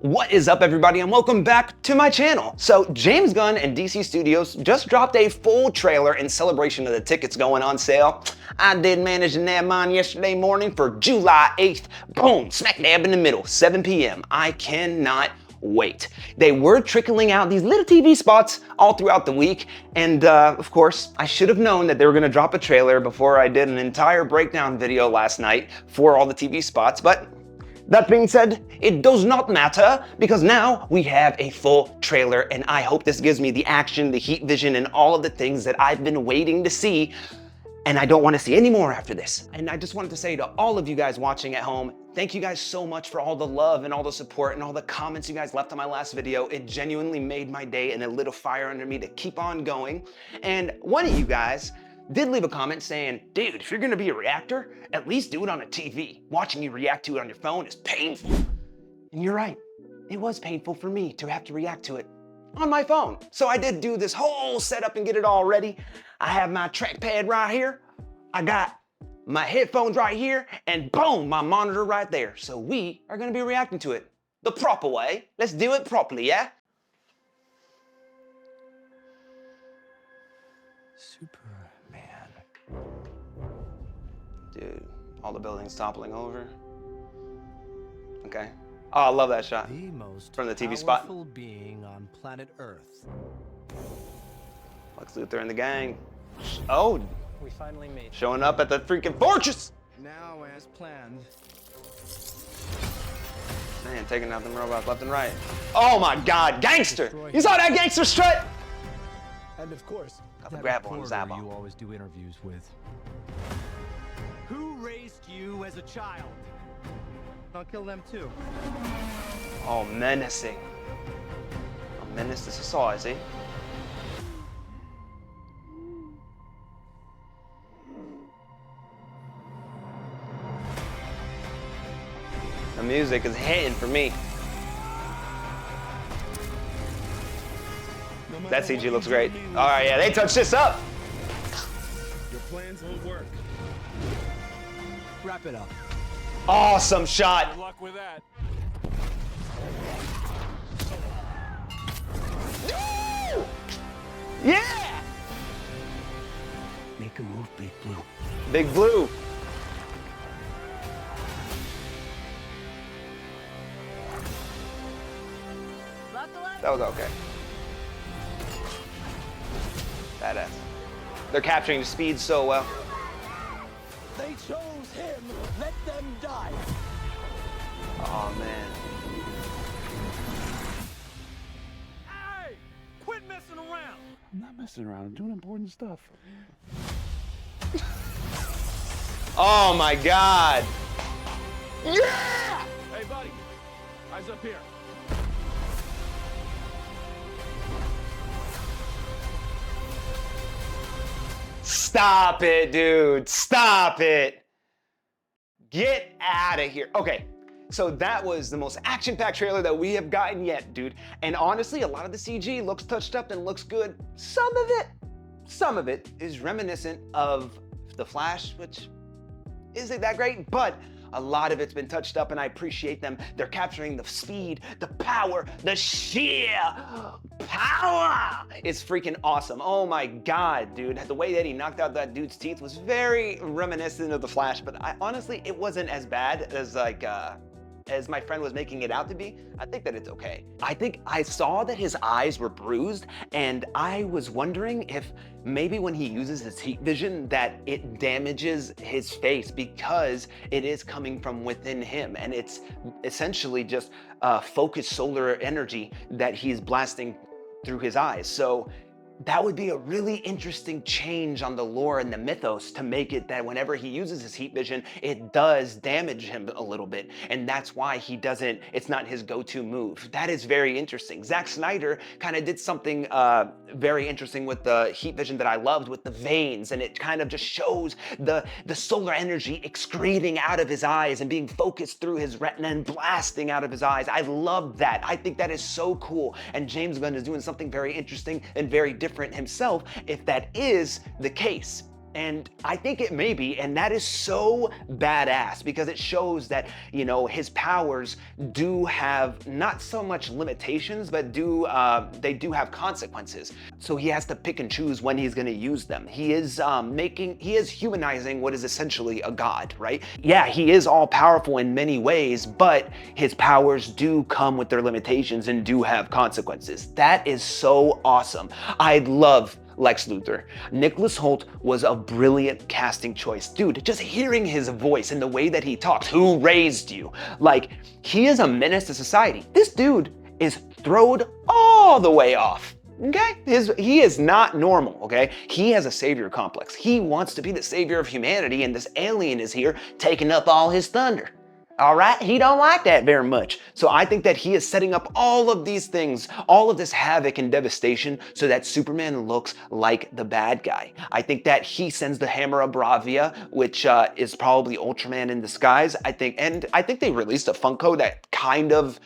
What is up, everybody, and welcome back to my channel. So James Gunn and DC Studios just dropped a full trailer in celebration of the tickets going on sale. I did manage to nab mine yesterday morning for July 8th. Boom, smack dab in the middle, 7 p.m. I cannot wait. They were trickling out these little TV spots all throughout the week, and of course, I should have known that they were gonna drop a trailer before I did an entire breakdown video last night for all the TV spots, but that being said, it does not matter because now we have a full trailer, and I hope this gives me the action, the heat vision, and all of the things that I've been waiting to see, and I don't want to see any more after this. And I just wanted to say to all of you guys watching at home, thank you guys so much for all the love and all the support and all the comments you guys left on my last video. It genuinely made my day and it lit a fire under me to keep on going. And one of you guys did leave a comment saying, dude, if you're gonna be a reactor, at least do it on a TV. Watching you react to it on your phone is painful. And you're right, it was painful for me to have to react to it on my phone. So I did do this whole setup and get it all ready. I have my trackpad right here. I got my headphones right here, and boom, my monitor right there. So we are gonna be reacting to it the proper way. Let's do it properly, yeah? Dude, all the buildings toppling over. Okay. Oh, I love that shot. The most from the TV spot. powerful being on planet Earth. Lex Luthor and the gang. Oh, We finally made it. showing up at the freaking fortress. Now, as planned. Man, taking out them robots left and right. Oh my God, gangster! You saw that gangster strut? And of course, Got the grab on his reporter eyeball. you always do interviews with. Who raised you as a child? I'll kill them too. Oh, menacing. A menace to society. The music is hitting for me. That CG looks great. All right, yeah, they touched this up. Your plans won't work. Wrap it up. Awesome shot. Good luck with that. Yeah! Make a move, Big Blue. Big Blue. That was okay. Badass. They're capturing the speed so well. They chose him. Let them die. Oh man. Hey! Quit messing around! I'm not messing around. I'm doing important stuff. Oh my God. Yeah! Hey, buddy. Eyes up here. Stop it, dude. Stop it. Get out of here. Okay, so that was the most action-packed trailer that we have gotten yet, dude. And honestly, a lot of the CG looks touched up and looks good. Some of it is reminiscent of The Flash, which isn't that great, but a lot of it's been touched up and I appreciate them. They're capturing the speed, the power, the sheer power. It's freaking awesome. Oh my God, dude. The way that he knocked out that dude's teeth was very reminiscent of The Flash, but honestly, it wasn't as bad as my friend was making it out to be. I think that it's okay. I think I saw that his eyes were bruised, and I was wondering if maybe when he uses his heat vision that it damages his face because it is coming from within him, and it's essentially just focused solar energy that he's blasting through his eyes. So that would be a really interesting change on the lore and the mythos to make it that whenever he uses his heat vision, it does damage him a little bit. And that's why he doesn't, it's not his go-to move. That is very interesting. Zack Snyder kind of did something very interesting with the heat vision that I loved with the veins. And it kind of just shows the solar energy excreting out of his eyes and being focused through his retina and blasting out of his eyes. I love that. I think that is so cool. And James Gunn is doing something very interesting and very different himself if that is the case. And I think it may be, and that is so badass because it shows that, you know, his powers do have not so much limitations, but they do have consequences. So he has to pick and choose when he's going to use them. He is humanizing what is essentially a god, right? Yeah, he is all powerful in many ways, but his powers do come with their limitations and do have consequences. That is so awesome. I love Lex Luthor. Nicholas Hoult was a brilliant casting choice. Dude, just hearing his voice and the way that he talks, who raised you? Like, he is a menace to society. This dude is throwed all the way off. Okay? He is not normal, okay? He has a savior complex. He wants to be the savior of humanity, and this alien is here taking up all his thunder. All right, he don't like that very much. So I think that he is setting up all of these things, all of this havoc and devastation so that Superman looks like the bad guy. I think that he sends the Hammer of Bravia, which is probably Ultraman in disguise. I think they released a Funko that kind of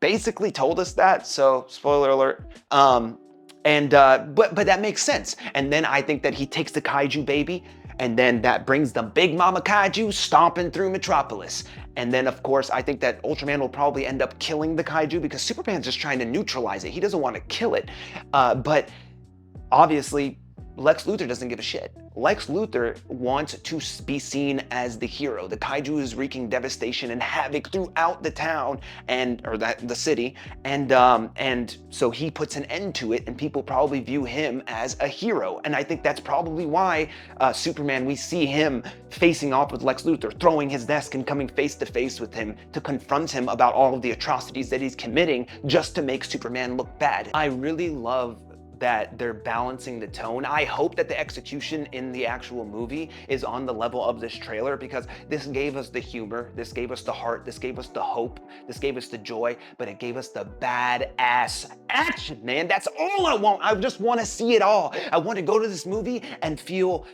basically told us that. So spoiler alert. But that makes sense. And then I think that he takes the Kaiju baby, and then that brings the Big Mama Kaiju stomping through Metropolis. And then, of course, I think that Ultraman will probably end up killing the Kaiju because Superman's just trying to neutralize it. He doesn't want to kill it. But obviously, Lex Luthor doesn't give a shit. Lex Luthor wants to be seen as the hero. The Kaiju is wreaking devastation and havoc throughout the town the city, and so he puts an end to it, and people probably view him as a hero. And I think that's probably why Superman, we see him facing off with Lex Luthor, throwing his desk and coming face to face with him to confront him about all of the atrocities that he's committing just to make Superman look bad. I really love that they're balancing the tone. I hope that the execution in the actual movie is on the level of this trailer, because this gave us the humor, this gave us the heart, this gave us the hope, this gave us the joy, but it gave us the badass action, man. That's all I want. I just want to see it all. I want to go to this movie and feel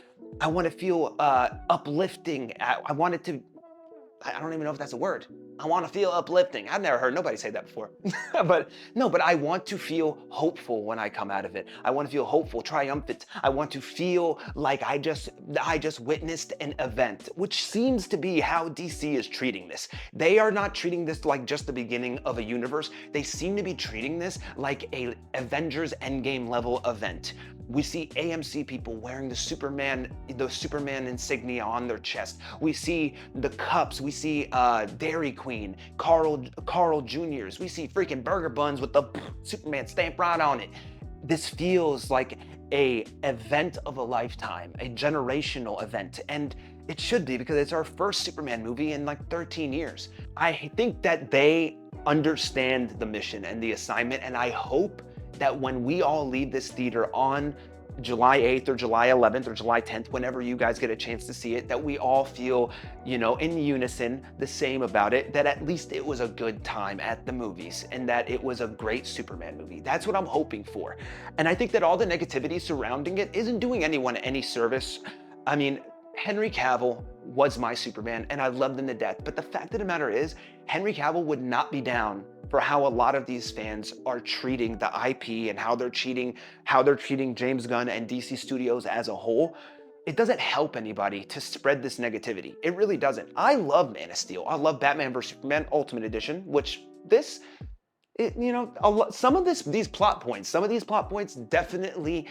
uplifting. I want it to, I don't even know if that's a word. I want to feel uplifting. I've never heard nobody say that before. but I want to feel hopeful when I come out of it. I want to feel hopeful, triumphant. I want to feel like I just witnessed an event, which seems to be how DC is treating this. They are not treating this like just the beginning of a universe. They seem to be treating this like a Avengers Endgame level event. We see AMC people wearing the Superman insignia on their chest. We see the cups. We see Dairy Queen, Carl Jr.'s. We see freaking burger buns with the Superman stamp right on it. This feels like a event of a lifetime, a generational event, and it should be, because it's our first Superman movie in like 13 years. I think that they understand the mission and the assignment, and I hope that when we all leave this theater on July 8th or July 11th or July 10th, whenever you guys get a chance to see it, that we all feel, in unison, the same about it, that at least it was a good time at the movies and that it was a great Superman movie. That's what I'm hoping for. And I think that all the negativity surrounding it isn't doing anyone any service. I mean, Henry Cavill was my Superman and I loved him to death. But the fact of the matter is, Henry Cavill would not be down for how a lot of these fans are treating the IP and how they're treating James Gunn and DC Studios as a whole. It doesn't help anybody to spread this negativity. It really doesn't. I love Man of Steel. I love Batman vs Superman Ultimate Edition, which some of these plot points definitely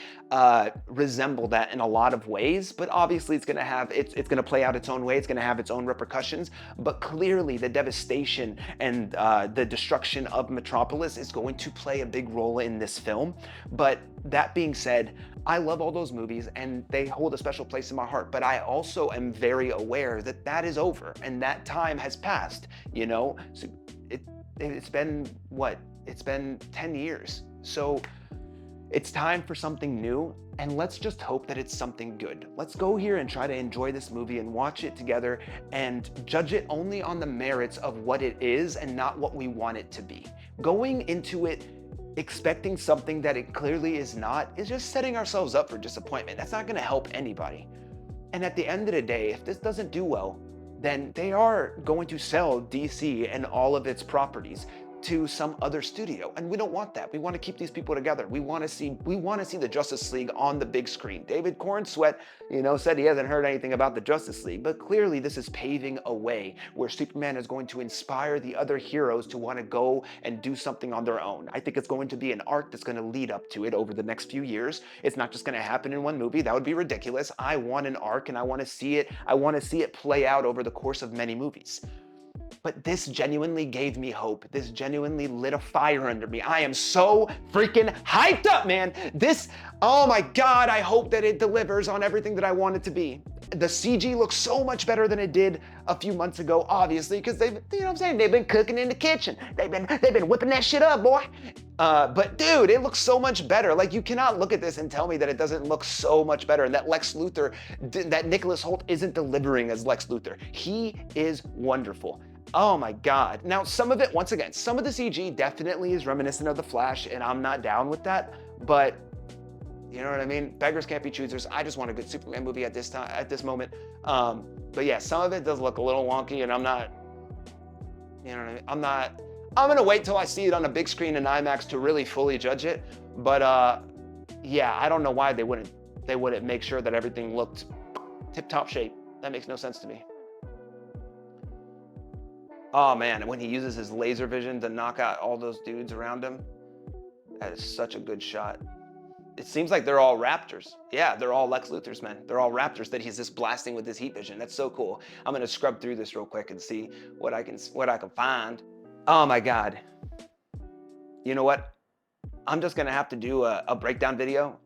resemble that in a lot of ways, but obviously it's gonna play out its own way. It's gonna have its own repercussions, but clearly the devastation and the destruction of Metropolis is going to play a big role in this film. But that being said, I love all those movies and they hold a special place in my heart, but I also am very aware that that is over and that time has passed, So it's been what? It's been 10 years. So it's time for something new, and let's just hope that it's something good. Let's go here and try to enjoy this movie and watch it together and judge it only on the merits of what it is and not what we want it to be. Going into it expecting something that it clearly is not is just setting ourselves up for disappointment. That's not going to help anybody. And at the end of the day, if this doesn't do well, then they are going to sell DC and all of its properties. to some other studio, and we don't want that. We want to keep these people together. We want to see the Justice League on the big screen. David Cornsweet, said he hasn't heard anything about the Justice League, but clearly this is paving a way where Superman is going to inspire the other heroes to want to go and do something on their own. I think it's going to be an arc that's going to lead up to it over the next few years. It's not just going to happen in one movie. That would be ridiculous. I want an arc, and I want to see it. I want to see it play out over the course of many movies. But this genuinely gave me hope. This genuinely lit a fire under me. I am so freaking hyped up, man. Oh my God, I hope that it delivers on everything that I want it to be. The CG looks so much better than it did a few months ago, obviously, because they've been cooking in the kitchen. They've been whipping that shit up, boy. But dude, it looks so much better. Like, you cannot look at this and tell me that it doesn't look so much better, and that Lex Luthor, that Nicholas Hoult isn't delivering as Lex Luthor. He is wonderful. Oh my God. Now, some of it, once again, some of the CG definitely is reminiscent of The Flash, and I'm not down with that, but you know what I mean? Beggars can't be choosers. I just want a good Superman movie at this moment. But yeah, some of it does look a little wonky, and I'm not, you know what I mean? I'm gonna wait till I see it on a big screen in IMAX to really fully judge it. But yeah, I don't know why they wouldn't make sure that everything looked tip-top shape. That makes no sense to me. Oh man, when he uses his laser vision to knock out all those dudes around him, that is such a good shot. It seems like they're all Raptors. Yeah, they're all Lex Luthor's men. They're all Raptors that he's just blasting with his heat vision. That's so cool. I'm gonna scrub through this real quick and see what I can find. Oh my God. You know what? I'm just gonna have to do a breakdown video.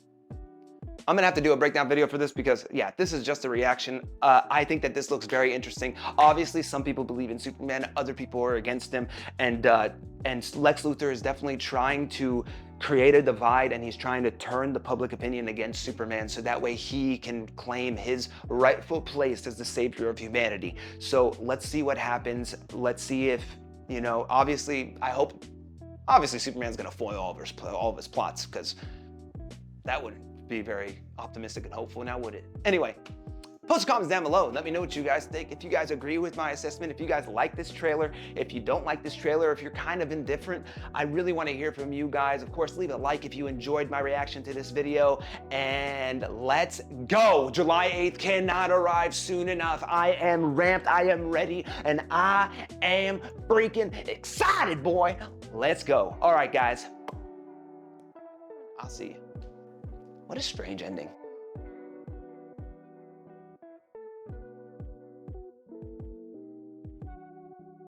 I'm gonna have to do a breakdown video for this because, yeah, this is just a reaction. I think that this looks very interesting. Obviously, some people believe in Superman, other people are against him, and Lex Luthor is definitely trying to create a divide, and he's trying to turn the public opinion against Superman so that way he can claim his rightful place as the savior of humanity. So let's see what happens. Let's see if, obviously Superman's gonna foil all of his plots, because that wouldn't be very optimistic and hopeful now, would it? Anyway, post comments down below. Let me know what you guys think. If you guys agree with my assessment, if you guys like this trailer, if you don't like this trailer, if you're kind of indifferent, I really want to hear from you guys. Of course, leave a like if you enjoyed my reaction to this video, and let's go. July 8th cannot arrive soon enough. I am ramped, I am ready, and I am freaking excited, boy. Let's go. All right, guys. I'll see you. What a strange ending.